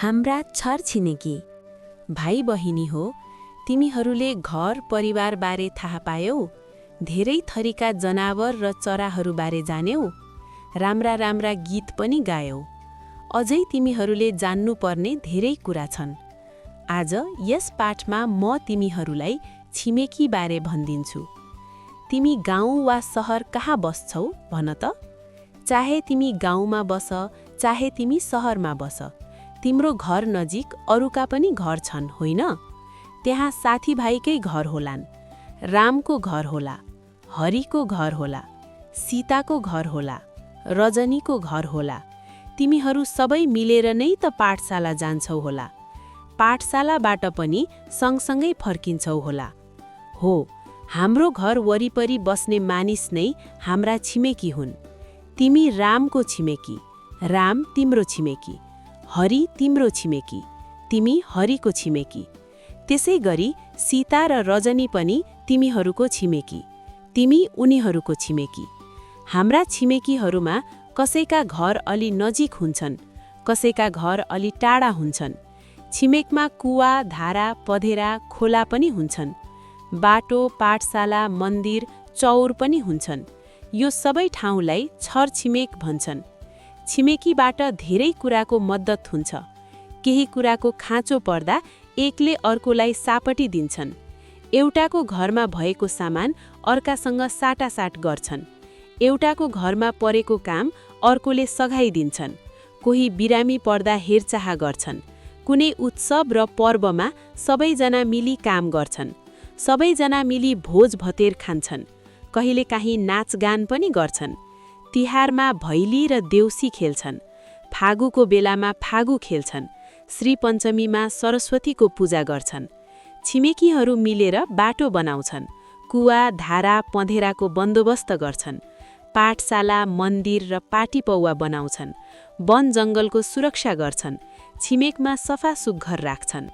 हाम्रा छरछिमेकी भाइ बहिनी हो, तिमीहरूले घर परिवारबारे थाहा पायौ, धेरै थरीका जनावर र चराहरूबारे जान्यौ, राम्रा राम्रा गीत पनि गायौ। अझै तिमीहरूले जान्नुपर्ने धेरै कुरा छन्। आज यस पाठमा म तिमीहरूलाई छिमेकीबारे भन्दिन्छु। तिमी गाउँ वा सहर कहाँ बस्छौ भन त? चाहे तिमी गाउँमा बस, चाहे तिमी सहरमा बस, तिम्रो घर नजिक अरूका पनि घर छन्, होइन? त्यहाँ साथीभाइकै घर होलान्। रामको घर होला, हरिको घर होला, सीताको घर होला, रजनीको घर होला। तिमीहरू सबै मिलेर नै त पाठशाला जान्छौ होला। पाठशालाबाट पनि सँगसँगै फर्किन्छौ होला। हो, हाम्रो घर वरिपरि बस्ने मानिस नै हाम्रा छिमेकी हुन्। तिमी रामको छिमेकी, राम तिम्रो छिमेकी, हरि तिम्रो छिमेकी, तिमी हरिको छिमेकी। त्यसै गरी सीता र रजनी पनि तिमीहरूको छिमेकी, तिमी उनीहरूको छिमेकी। हाम्रा छिमेकीहरूमा कसैका घर अलि नजिक हुन्छन्, कसैका घर अलि टाढा हुन्छन्। छिमेकमा कुवा, धारा, पधेरा, खोला पनि हुन्छन्। बाटो, पाठशाला, मन्दिर, चौर पनि हुन्छन्। यो सबै ठाउँलाई छरछिमेक भन्छन्। छिमेकीबाट धेरै कुराको मद्दत हुन्छ। केही कुराको खाँचो पर्दा एकले अर्कोलाई सापटी दिन्छन्। एउटाको घरमा भएको सामान अर्कासँग साटासाट गर्छन्। एउटाको घरमा परेको काम अर्कोले सघाइदिन्छन्। कोही बिरामी पर्दा हेरचाह गर्छन्। कुनै उत्सव र पर्वमा सबैजना मिली काम गर्छन्। सबैजना मिली भोज भतेर खान्छन्। कहिलेकाहीँ नाचगान पनि गर्छन्। तिहारमा भैली र देउसी खेल्छन्। फागुको बेलामा फागु खेल्छन्। श्री पञ्चमीमा सरस्वतीको पूजा गर्छन्। छिमेकीहरू मिलेर बाटो बनाउँछन्। कुवा, धारा, पँधेराको बन्दोबस्त गर्छन्। पाठशाला, मन्दिर र पाटीपौवा बनाउँछन्। वन जङ्गलको सुरक्षा गर्छन्। छिमेकमा सफा सुग्घर राख्छन्।